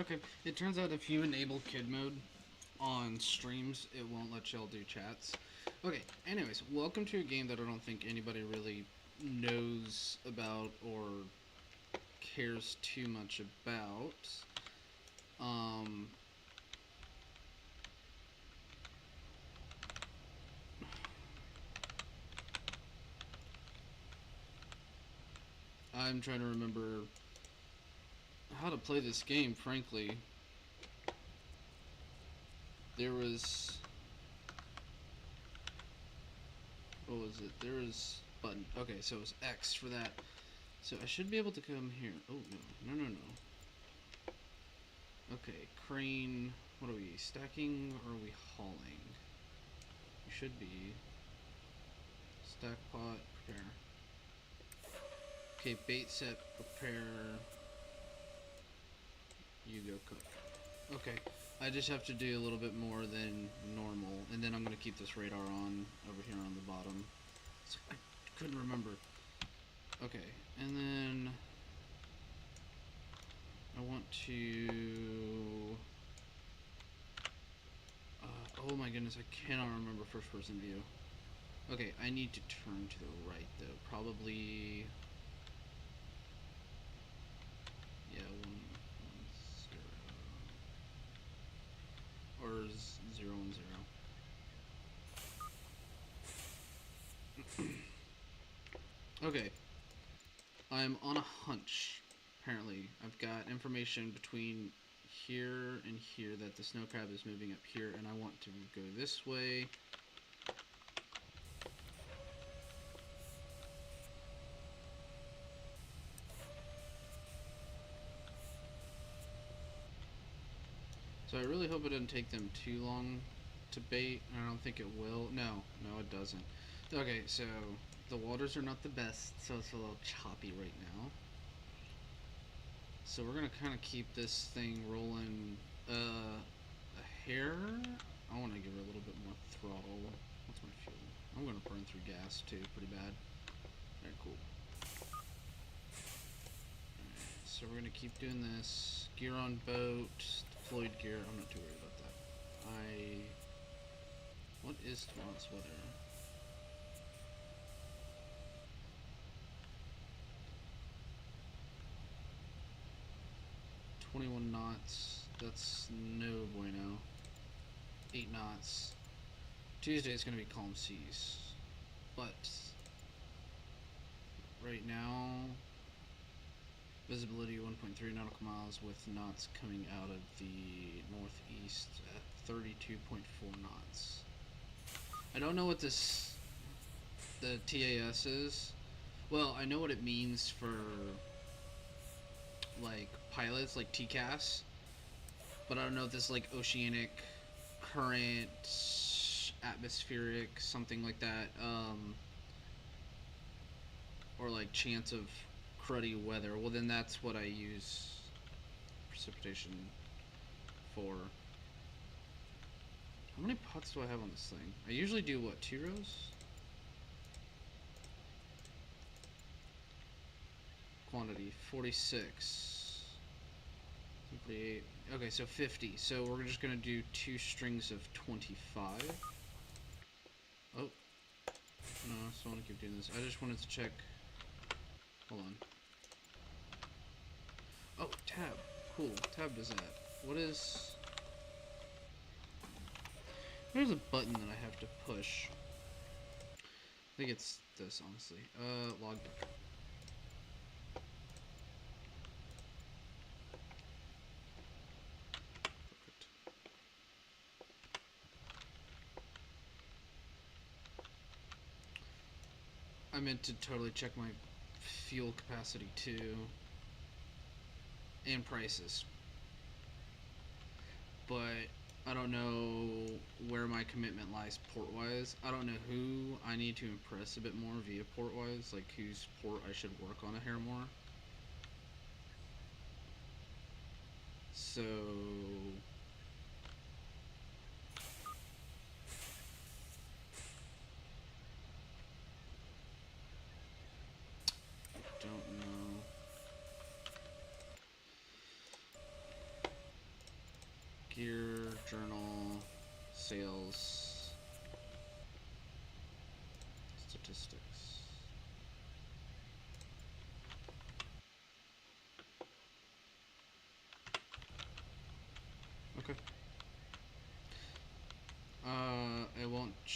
Okay, it turns out if you enable kid mode on streams, it won't let y'all do chats. Okay, anyways, welcome to a game that I don't think anybody really knows about or cares too much about. Um, I'm trying to remember how to play this game, frankly. There was... What was it? There was... Button. Okay, so it was X for that. So I should be able to come here. Oh, no. No, no, no. Okay, crane... What are we, stacking or are we hauling? We should be... Stack pot, prepare. Okay, bait set, prepare... You go cook. Okay, I just have to do a little bit more than normal, and then I'm going to keep this radar on over here on the bottom. So I couldn't remember. Okay, and then I want to... oh my goodness, I cannot remember first person view. Okay, I need to turn to the right though. Probably... Yeah, 1, 1, 0. Or 0, 1, 0. Okay. I'm on a hunch, apparently. I've got information between here and here that the snow crab is moving up here, and I want to go this way. So I really hope it doesn't take them too long to bait. I don't think it will. No, it doesn't. Okay, so the waters are not the best, so it's a little choppy right now. So we're gonna kind of keep this thing rolling a hair. I want to give her a little bit more throttle. What's my fuel? I'm gonna burn through gas too, pretty bad. Alright, cool. Alright, so we're gonna keep doing this. Gear on boat, deployed gear. I'm not too worried about that. What is tomorrow's weather? "21 knots. That's no bueno. 8 knots. Tuesday is going to be calm seas. But right now, visibility 1.3 nautical miles with knots coming out of the northeast at 32.4 knots. I don't know what the TAS is. Well, I know what it means for like pilots, like TCAS, but I don't know if this is like oceanic current, atmospheric, something like that, or like chance of cruddy weather. Well, then that's what I use precipitation for. How many pots do I have on this thing? I usually do what, 2 rows? Quantity 46. 48. Okay, so 50. So we're just gonna do 2 strings of 25. Oh. No, I still want to keep doing this. I just wanted to check. Hold on. Oh, tab. Cool. Tab does that. What is... There's a button that I have to push. I think it's this, honestly. Logbook. Perfect. I meant to totally check my fuel capacity too. And prices. But I don't know where my commitment lies port-wise. I don't know who I need to impress a bit more via port-wise, like whose port I should work on a hair more. So... I don't know.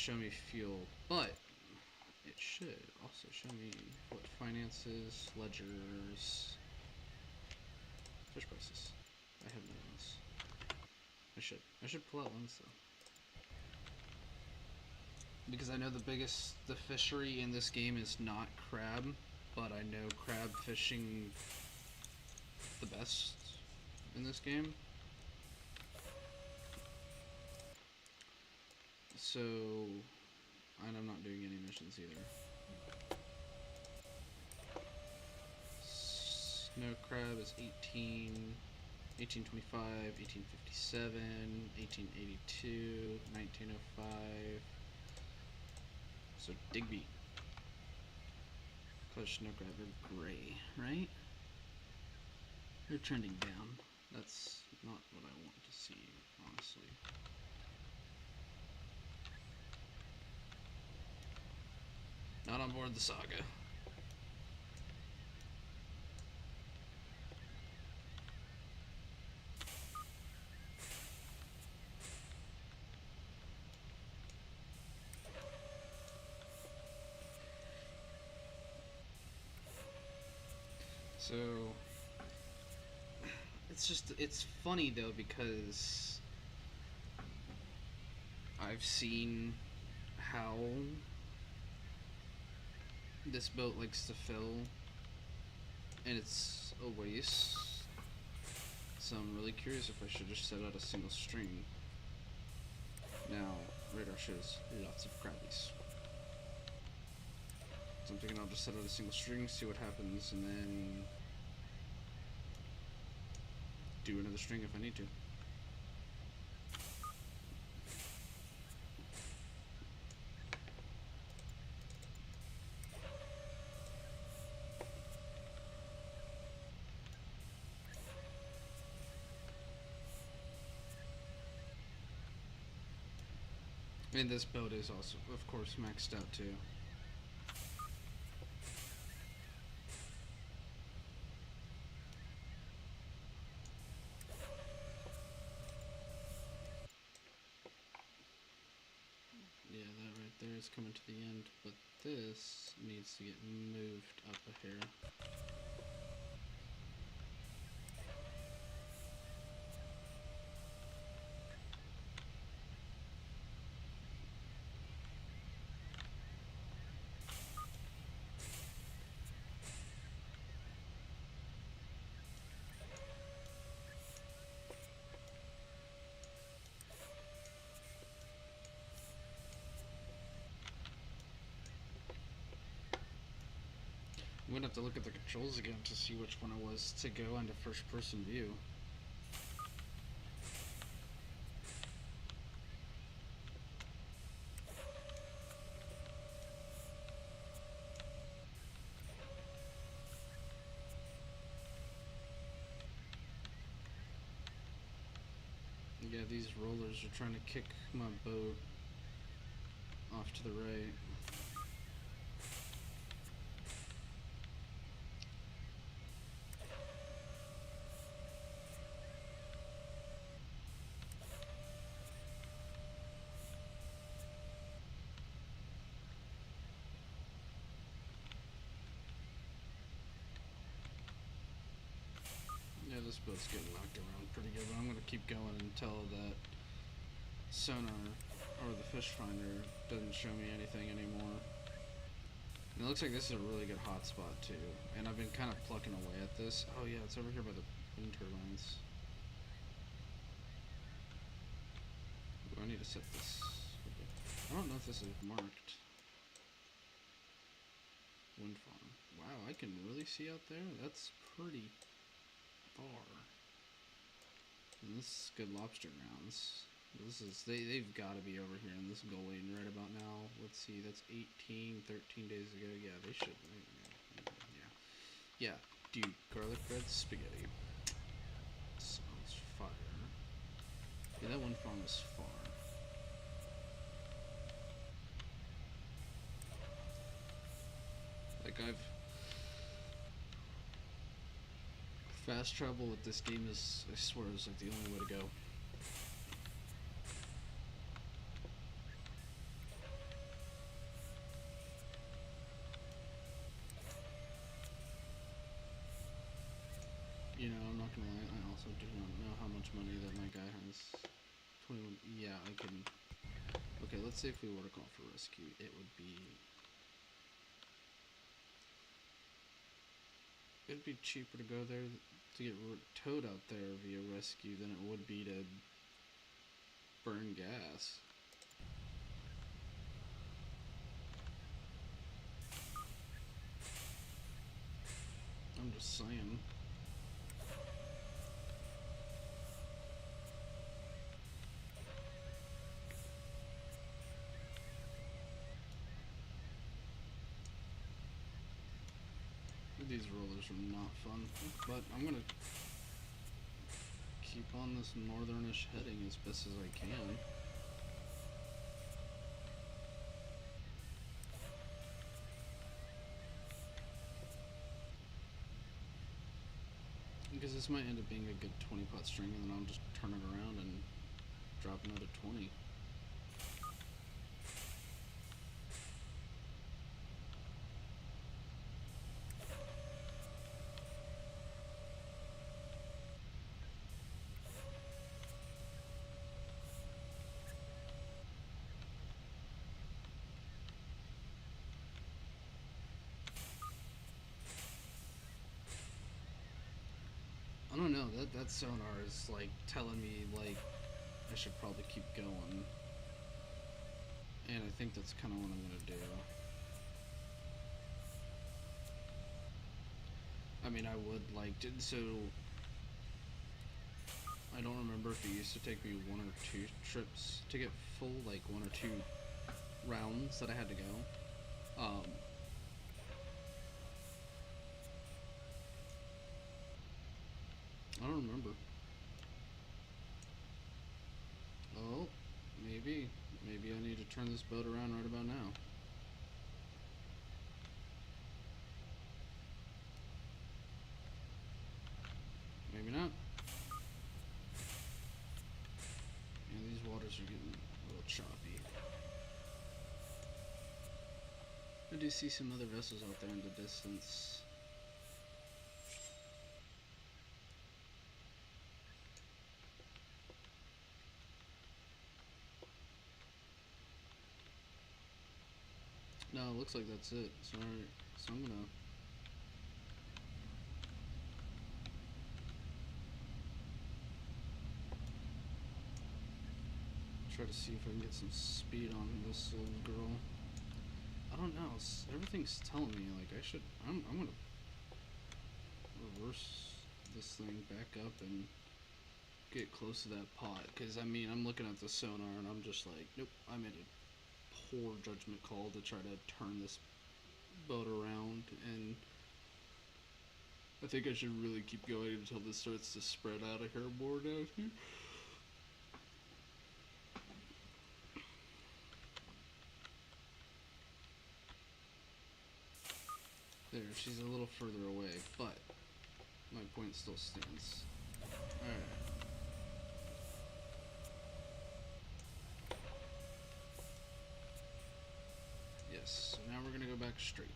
show me fuel, but it should also show me what finances, ledgers, fish prices. I have no lens. I should pull out lens though. Because I know the fishery in this game is not crab, but I know crab fishing the best in this game. So, and I'm not doing any missions either. Snow crab is 1825, 1857, 1882, 1905. So Digby. Color snow crab are gray, right? They're trending down. That's not what I want to see, honestly. Not on board the Saga. So it's funny though, because I've seen how this boat likes to fill, and it's a waste. So I'm really curious if I should just set out a single string. Now, radar shows lots of crabbies. So I'm thinking I'll just set out a single string, see what happens, and then do another string if I need to. And this boat is also, of course, maxed out too. Yeah, that right there is coming to the end, but this needs to get moved up a hair. I'm gonna have to look at the controls again to see which one it was to go into first person view. Yeah, these rollers are trying to kick my boat off to the right. Yeah, this boat's getting knocked around pretty good, but I'm gonna keep going until that sonar or the fish finder doesn't show me anything anymore. And it looks like this is a really good hotspot too, and I've been kind of plucking away at this. Oh yeah, it's over here by the wind turbines. Ooh, I need to set this. I don't know if this is marked. Wind farm. Wow, I can really see out there? That's pretty far. And this is good lobster grounds. This is, they've got to be over here in this gully right about now. Let's see, that's 13 days ago. Yeah, they should. Yeah. Yeah, dude, garlic bread spaghetti. Sounds fire. Yeah, that one farm is far. Like, fast travel with this game is, I swear, is like the only way to go. You know, I'm not gonna lie, I also do not know how much money that my guy has. 21, yeah, I can. Okay, let's say if we were to call for rescue, it would be. It'd be cheaper to go there to get towed out there via rescue than it would be to burn gas. I'm just saying. These rollers are not fun, but I'm gonna keep on this northernish heading as best as I can. Because this might end up being a good 20 pot string, and then I'll just turn it around and drop another 20. I don't know, that sonar is like telling me like I should probably keep going. And I think that's kind of what I'm gonna do. I mean, I would like to, so I don't remember if it used to take me 1 or 2 trips to get full, like 1 or 2 rounds that I had to go. I don't remember. Oh, maybe I need to turn this boat around right about now. Maybe not. Yeah, these waters are getting a little choppy. I do see some other vessels out there in the distance. No, it looks like that's it. Sorry. So I'm gonna try to see if I can get some speed on this little girl. I don't know. Everything's telling me like I should. I'm gonna reverse this thing back up and get close to that pot. Because I mean, I'm looking at the sonar and I'm just like, nope. I made a poor judgment call to try to turn this boat around, and I think I should really keep going until this starts to spread out of here more down here. There, she's a little further away, but my point still stands. Alright. Yes, so now we're gonna go back straight.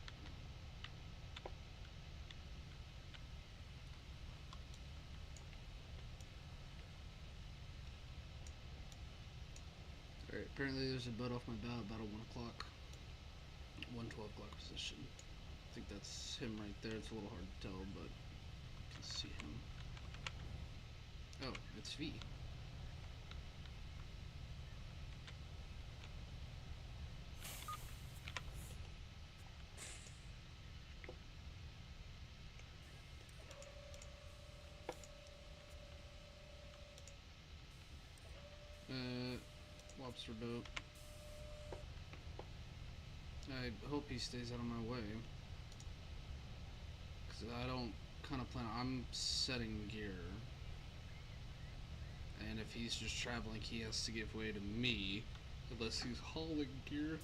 Alright, apparently there's a boat off my bow about a 1 o'clock. 1:12 o'clock position. I think that's him right there. It's a little hard to tell, but I can see him. Oh, it's V. Lobster boat. I hope he stays out of my way. Because I don't kind of plan. I'm setting gear. And if he's just traveling, he has to give way to me. Unless he's hauling gear.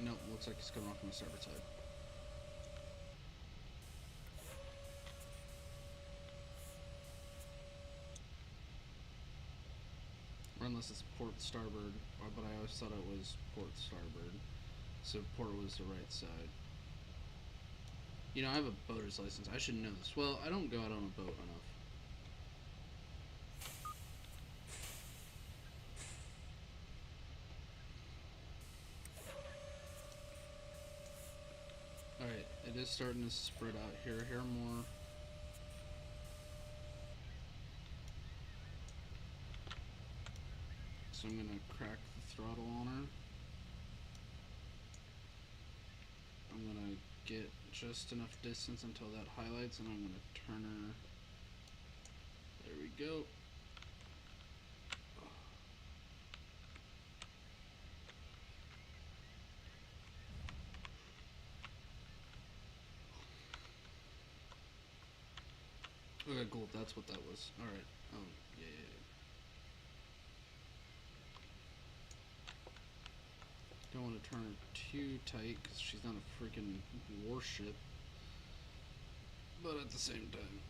Nope, looks like he's coming off from the starboard side. Or unless it's port starboard, but I always thought it was port starboard. So port was the right side. You know, I have a boater's license. I should know this. Well, I don't go out on a boat enough. Alright, it is starting to spread out here. Here more. So I'm gonna crack the throttle on her. I'm gonna get just enough distance until that highlights, and I'm gonna turn her. There we go. Okay, cool. That's what that was. Alright. Oh, yeah. Don't want to turn her too tight because she's not a freaking warship. But at the same time.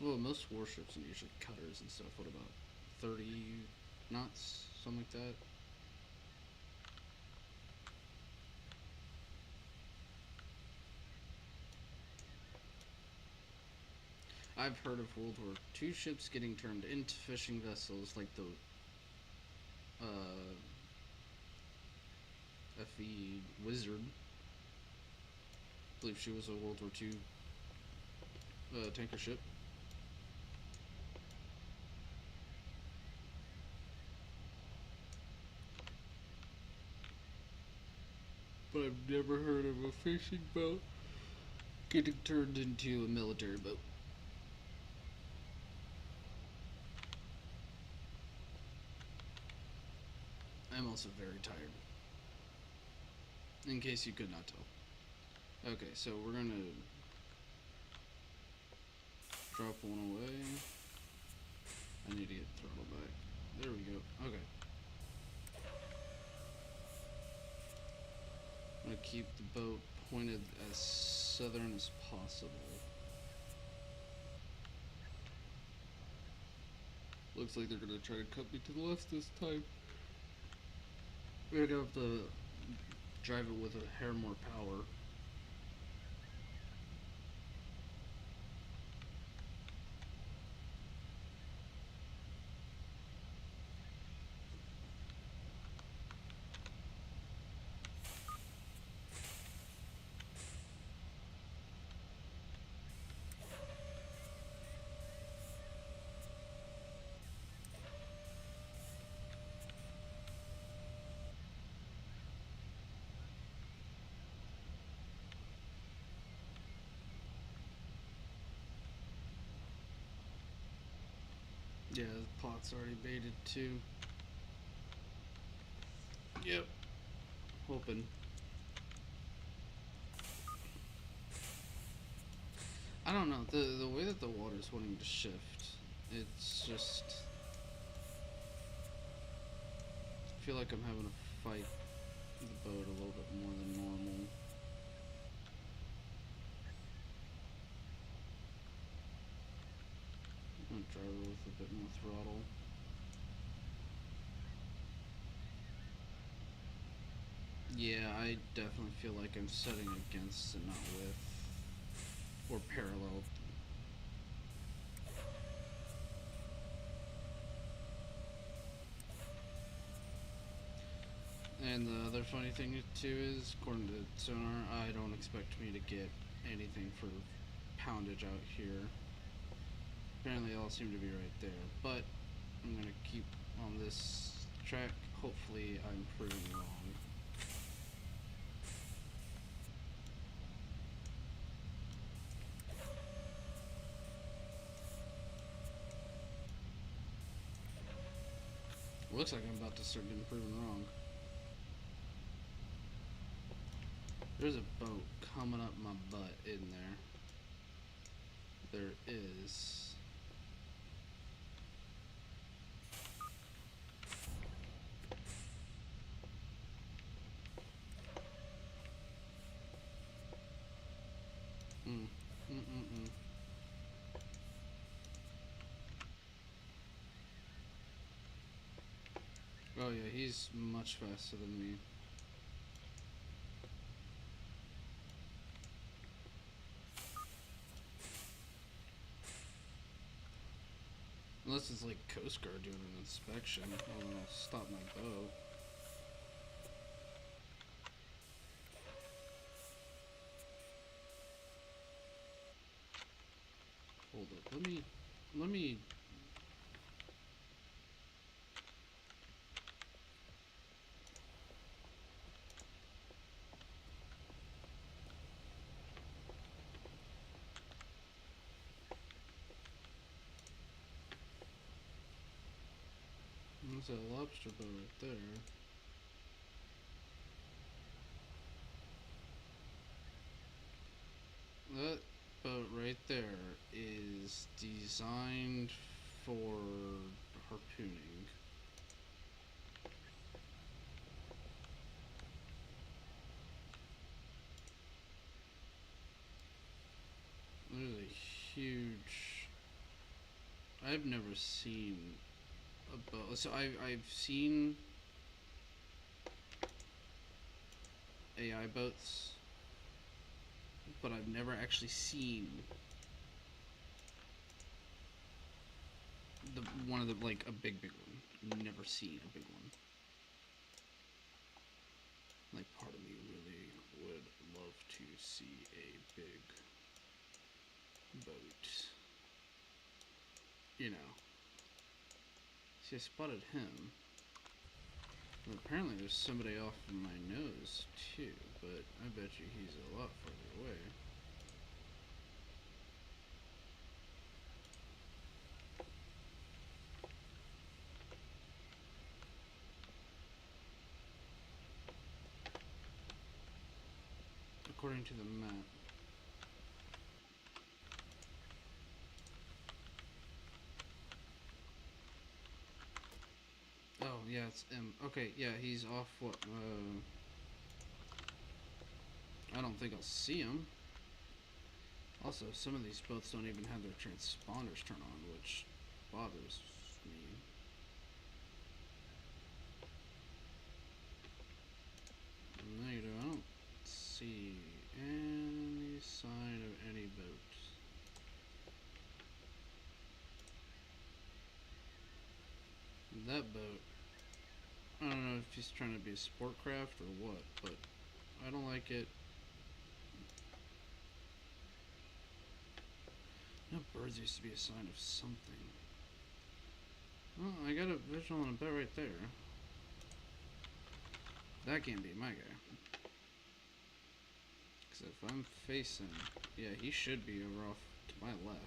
Well, most warships are usually cutters and stuff. What about 30 knots? Something like that? I've heard of World War II ships getting turned into fishing vessels like the FE Wizard. I believe she was a World War II tanker ship. But I've never heard of a fishing boat getting turned into a military boat. I'm also very tired. In case you could not tell. Okay, so we're gonna drop one away. I need to get throttle back. There we go. Okay. I'm gonna keep the boat pointed as southern as possible. Looks like they're gonna try to cut me to the left this time. We're gonna have to drive it with a hair more power. Yeah, the pot's already baited too. Yep. Hoping. I don't know, the way that the water's wanting to shift, it's just, I feel like I'm having to fight the boat a little bit more than normal. I'm gonna drive her with a bit more throttle. Yeah, I definitely feel like I'm setting against and not with, or parallel. And the other funny thing too is, according to sonar, I don't expect me to get anything for poundage out here. Apparently all seem to be right there, but I'm gonna keep on this track. Hopefully I'm proven wrong. Looks like I'm about to start getting proven wrong. There's a boat coming up my butt in there. There is. Oh yeah, he's much faster than me. Unless it's like Coast Guard doing an inspection, well then I'll stop my boat. Hold up, let me There's a lobster boat right there. That boat right there is designed for harpooning. There's a huge... I've never seen a boat. So I've seen AI boats, but I've never actually seen the one of the like a big one. Never seen a big one. Like part of me really would love to see a big boat. You know. See, I spotted him. Well, apparently there's somebody off of my nose too, but I bet you he's a lot further away. According to the map. Oh, yeah, it's M. Okay, yeah, he's off what, I don't think I'll see him. Also, some of these boats don't even have their transponders turned on, which bothers me. Negative, I don't see any sign of any boat. That boat, I don't know if he's trying to be a sport craft or what, but I don't like it. No, birds used to be a sign of something. Well, I got a visual on a boat right there. That can't be my guy. Because if I'm facing... Yeah, he should be over off to my left.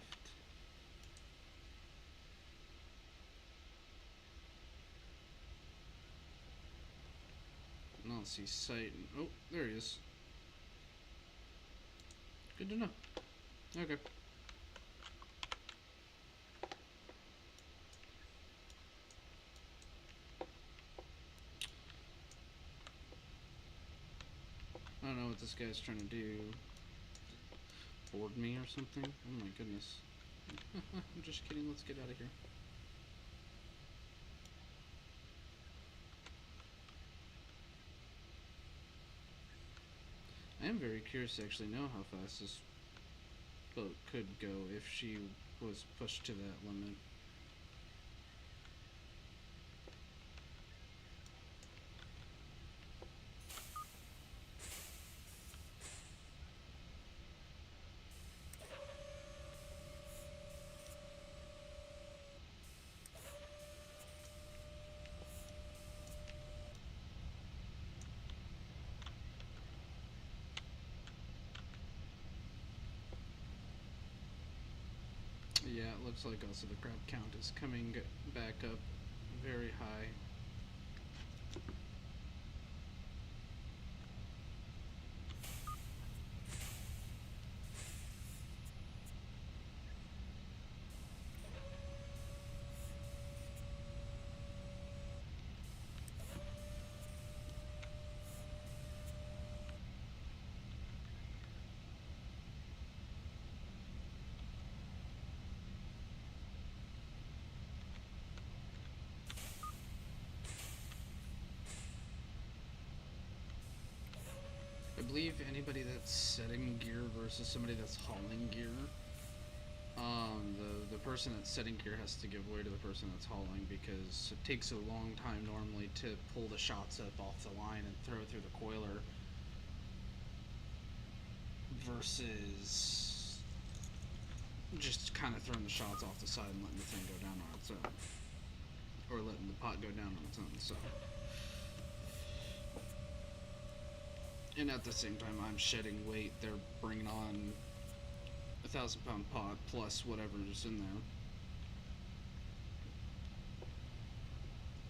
I don't see sight. Oh, there he is. Good to know. Okay. I don't know what this guy's trying to do. Board me or something? Oh my goodness. I'm just kidding. Let's get out of here. I am very curious to actually know how fast this boat could go if she was pushed to that limit. Yeah, it looks like also the crab count is coming back up very high. believe anybody that's setting gear versus somebody that's hauling gear, the person that's setting gear has to give way to the person that's hauling, because it takes a long time normally to pull the shots up off the line and throw through the coiler versus just kind of throwing the shots off the side and letting the thing go down on its own, or letting the pot go down on its own. So, and at the same time I'm shedding weight, they're bringing on 1,000-pound pot plus whatever's in there.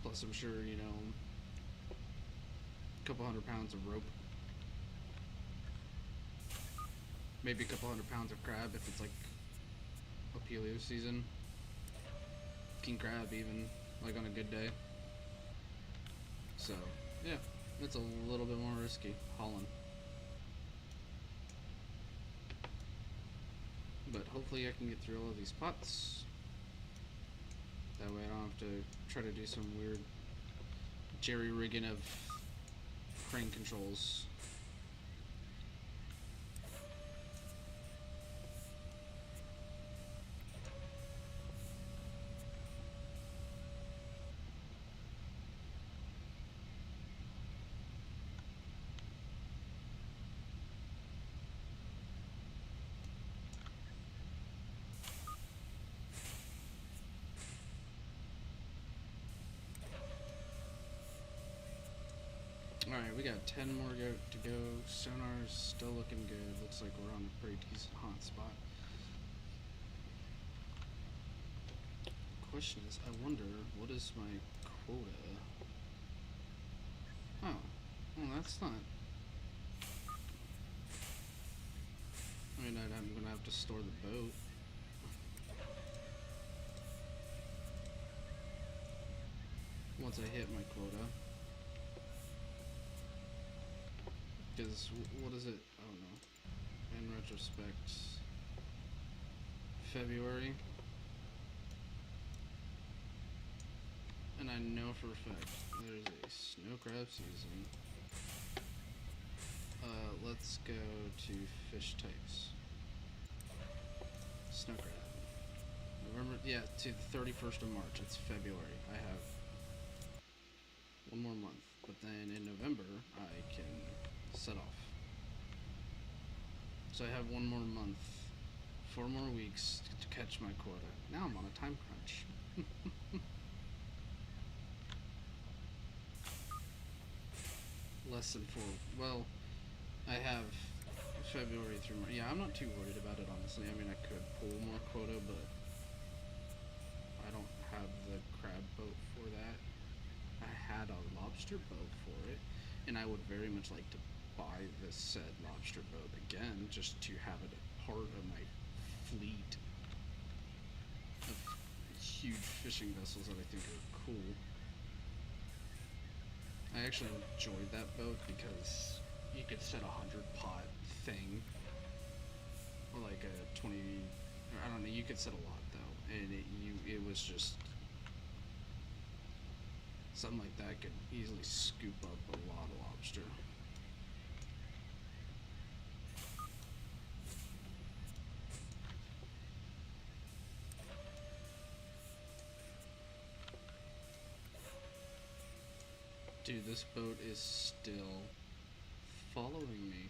Plus, I'm sure, you know, a couple 100 pounds of rope. Maybe a couple 100 pounds of crab if it's like a paleo season. King crab, even, like on a good day. So, yeah, it's a little bit more risky hauling. But hopefully I can get through all of these pots. That way I don't have to try to do some weird jerry-rigging of crane controls. Alright, we got 10 more to go. Sonar's still looking good. Looks like we're on a pretty decent hot spot. Question is, I wonder, what is my quota? Oh, well that's not... I mean, I'm gonna have to store the boat. Once I hit my quota. Because, what is it? I don't know. In retrospect, February. And I know for a fact there's a snow crab season. Let's go to fish types. Snow crab. November, yeah, to the 31st of March. It's February. I have one more month. But then in November, I can set off. So I have one more month, 4 more weeks to catch my quota. Now I'm on a time crunch. Less than 4. Well, I have February through March. Yeah, I'm not too worried about it, honestly. I mean, I could pull more quota, but I don't have the crab boat for that. I had a lobster boat for it, and I would very much like to buy this said lobster boat again, just to have it a part of my fleet of huge fishing vessels that I think are cool. I actually enjoyed that boat because you could set a 100-pot thing, or like a 20, or I don't know, you could set a lot though, and it was just something like that could easily scoop up a lot of lobster. Dude, this boat is still following me.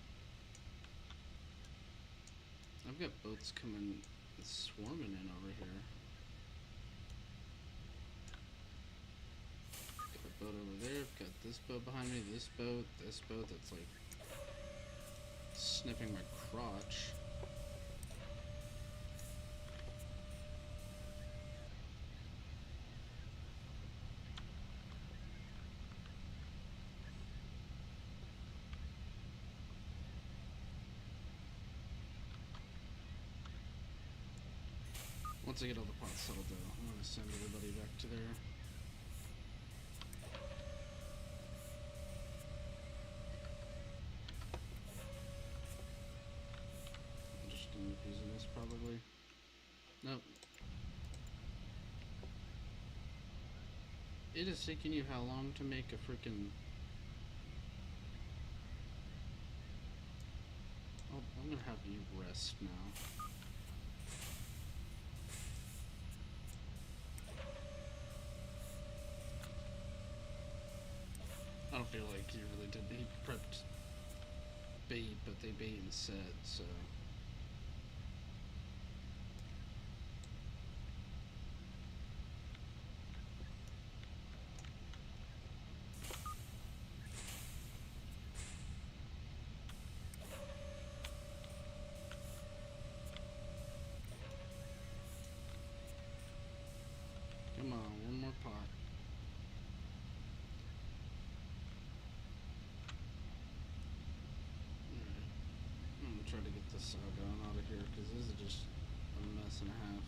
I've got boats coming, swarming in over here. Got a boat over there, I've got this boat behind me, this boat that's like sniffing my crotch. Once I get all the pots settled though, I'm gonna send everybody back to their... I'm just gonna be using this probably. Nope. It is taking you how long to make a freaking gonna have you rest now. I don't feel like he really did. He prepped bait, but they bait instead, so. Come on, one more pot. Alright. I'm gonna try to get this saga out of here, because this is just a mess and a half.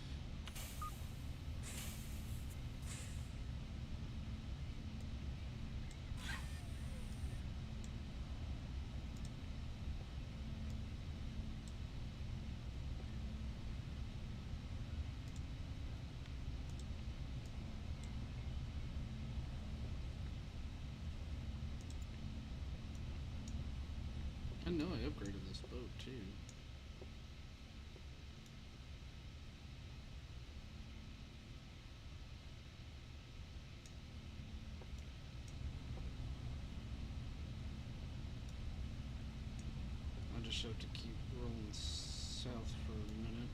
I know I upgraded this boat too. I just have to keep rolling south for a minute.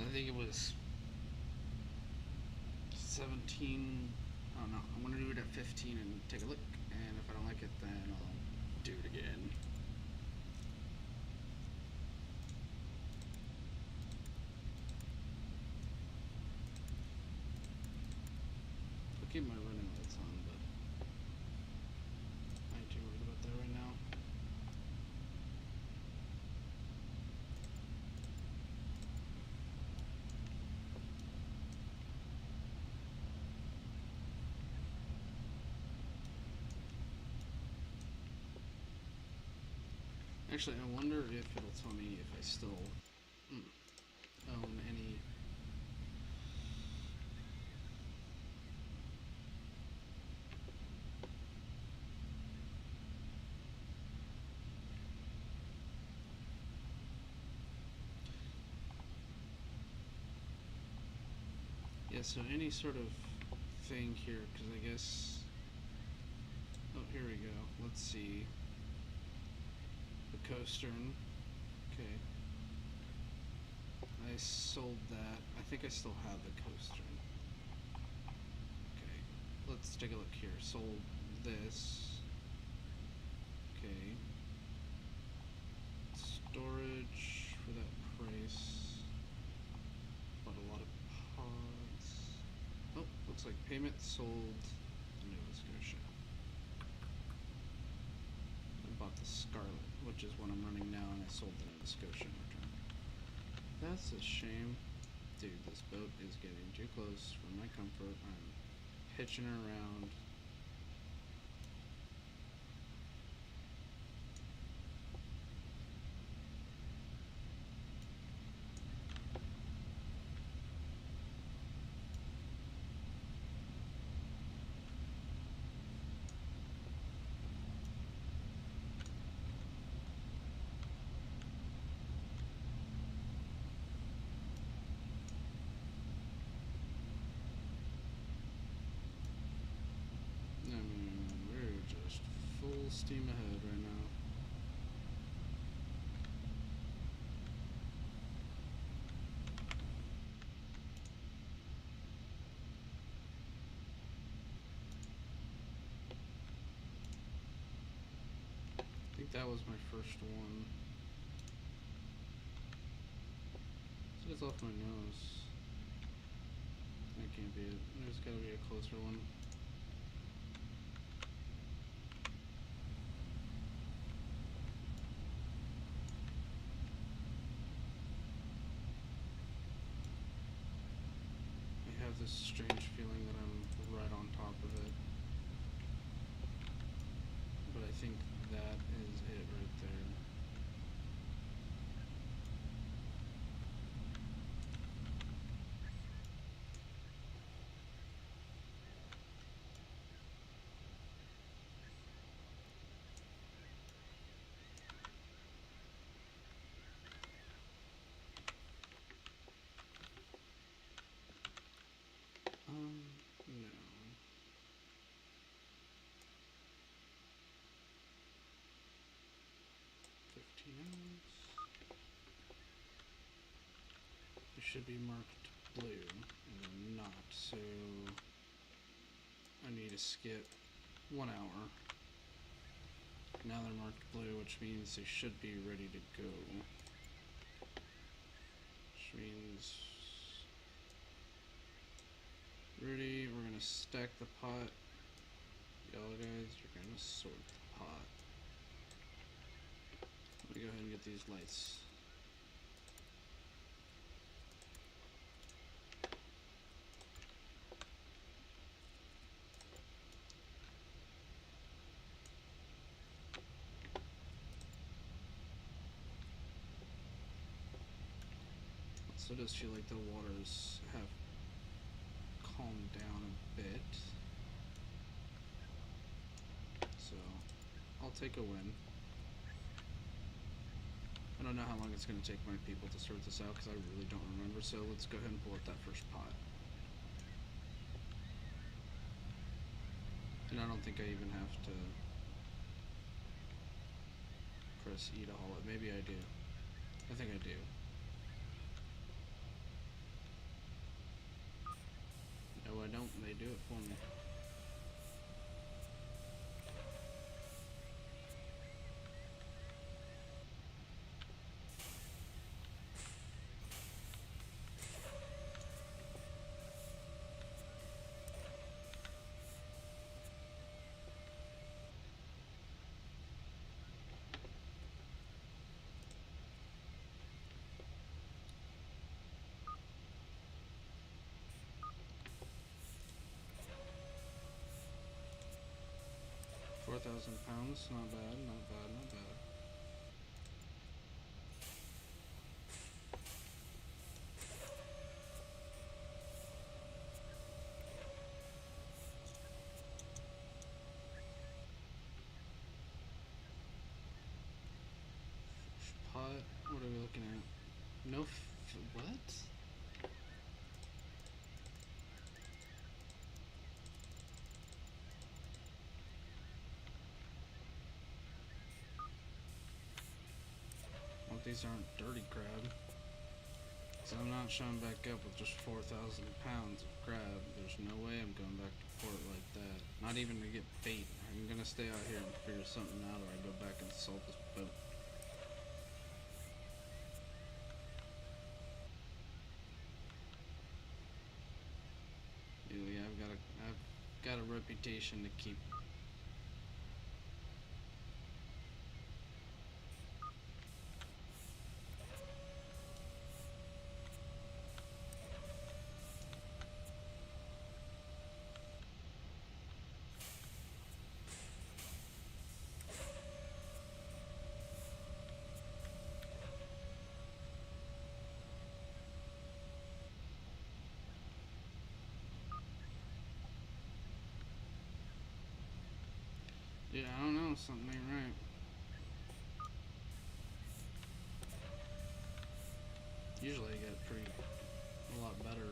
I think it was 17. I don't know. I'm gonna do it at 15 and take a look. And if I don't like it, then I'll do it again. I'll keep my running lights on, but I ain't too worried about that right now. Actually, I wonder if it'll tell me if I still own any. Yeah, so any sort of thing here, because I guess. Oh, here we go. Let's see. The Coastern. Okay. I sold that. I think I still have the Coastern. Okay. Let's take a look here. Sold this. Okay. Storage for that price. Bought a lot of pods. Oh, looks like payment sold Nova Scotia. I bought the Scarlet, which is what I'm running now, and I sold the Nova Scotia in return. That's a shame. Dude, this boat is getting too close for my comfort. I'm pitching around. I mean, we're just full steam ahead right now. I think that was my first one. So it's off my nose. That can't be it. There's gotta be a closer one. I have this strange feeling that I'm right on top of it. But I think that is it right there. No. 15 ounce. It should be marked blue, and they're not, so I need to skip 1 hour. Now they're marked blue, which means they should be ready to go. Which means ready, we're gonna stack the pot. Y'all guys are gonna sort the pot. Let me go ahead and get these lights. So it does feel like the waters have calmed down a bit. So I'll take a win. I don't know how long it's going to take my people to sort this out because I really don't remember, so let's go ahead and pull up that first pot. And I don't think I even have to press E to haul it. Maybe I do. I think I do. No, I don't. They do it for me. £4,000, not bad, not bad, not bad. First pot, what are we looking at? No what? Well, these aren't dirty crab. So I'm not showing back up with just 4,000 pounds of crab. There's no way I'm going back to port like that. Not even to get bait. I'm gonna stay out here and figure something out, or I go back and salt this boat. Yeah, I've got a reputation to keep. Yeah, I don't know, something ain't right. Usually I get a lot better.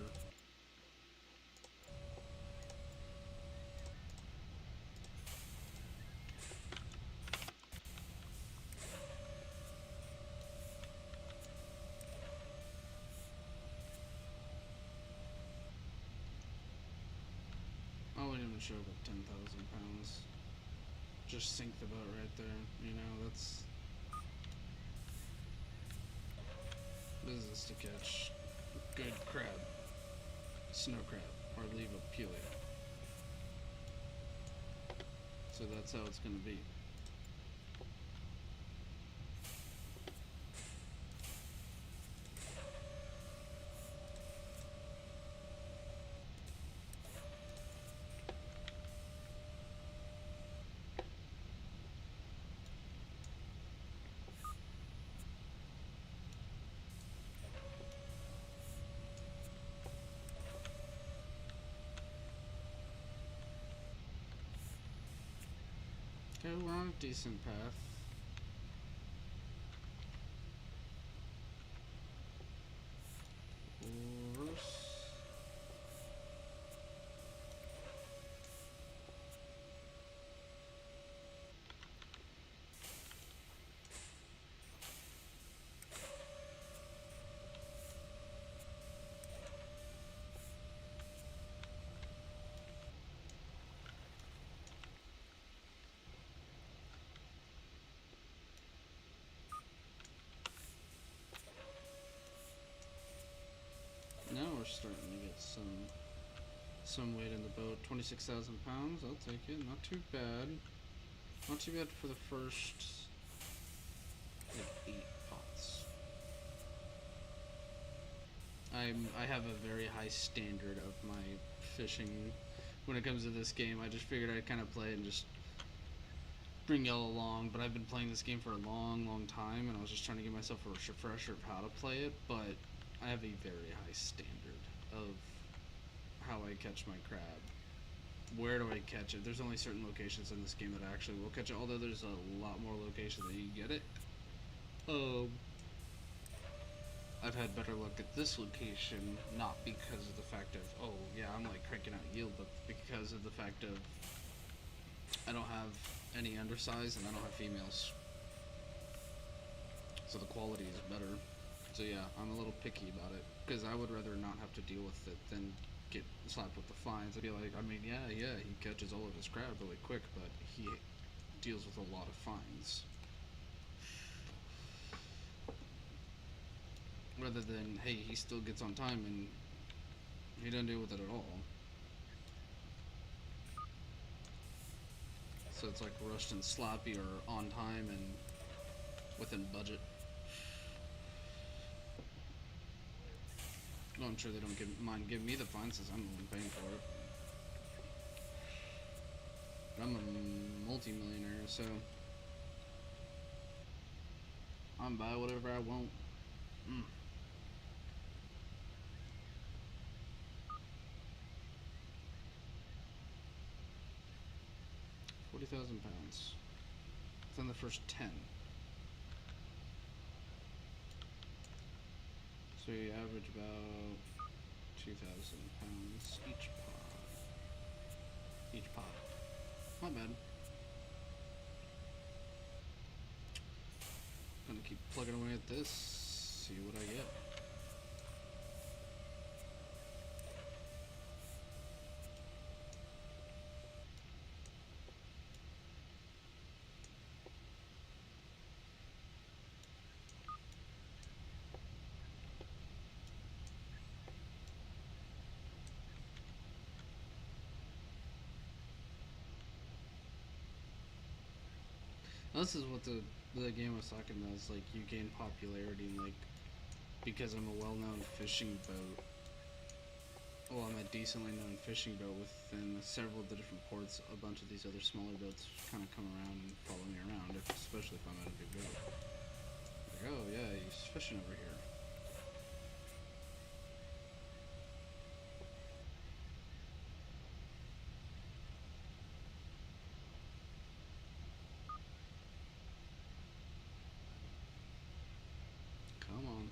I wouldn't even show up at 10,000 pounds. Just sink the boat right there. You know, that's business to catch good crab, snow crab, or leave a pelia. So that's how it's gonna be. Okay, we're on a decent path. Horse. Now we're starting to get some weight in the boat. 26,000 pounds. I'll take it. Not too bad. Not too bad for the first like 8 pots. I have a very high standard of my fishing when it comes to this game. I just figured I'd kind of play and just bring y'all along, but I've been playing this game for a long time, and I was just trying to give myself a refresher of how to play it, but I have a very high standard of how I catch my crab. Where do I catch it? There's only certain locations in this game that I actually will catch it, although there's a lot more locations that you get it. I've had better luck at this location, not because of the fact of, oh yeah, I'm like cranking out yield, but because of the fact of I don't have any undersize and I don't have females. So the quality is better. So yeah, I'm a little picky about it, because I would rather not have to deal with it than get slapped with the fines. I'd be like, I mean, yeah, he catches all of his crab really quick, but he deals with a lot of fines. Rather than, hey, he still gets on time and he doesn't deal with it at all. So it's like rushed and sloppy, or on time and within budget. Well, I'm sure they don't mind giving me the fine since I'm the one paying for it. But I'm a multi-millionaire, so I'm buy whatever I want. 40,000 pounds. It's on the first 10. So you average about 2,000 pounds each pot. Each pot. Not bad. Gonna keep plugging away at this, see what I get. Now, this is what the game was talking about. Is like you gain popularity, like because I'm a well-known fishing boat. Well, I'm a decently known fishing boat within several of the different ports. A bunch of these other smaller boats kind of come around and follow me around, especially if I'm at a big boat. Like, oh yeah, he's fishing over here. Come on.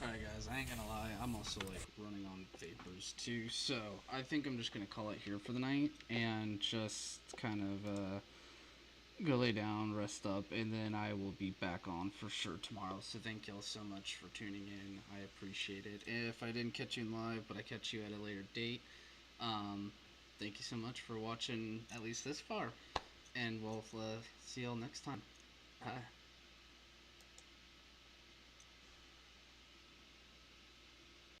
Alright guys, I ain't gonna lie, I'm also like running on vapors too, so I think I'm just gonna call it here for the night and just kind of go lay down, rest up, and then I will be back on for sure tomorrow. So thank y'all so much for tuning in. I appreciate it. If I didn't catch you live, but I catch you at a later date, thank you so much for watching at least this far, and we'll see y'all next time. Bye.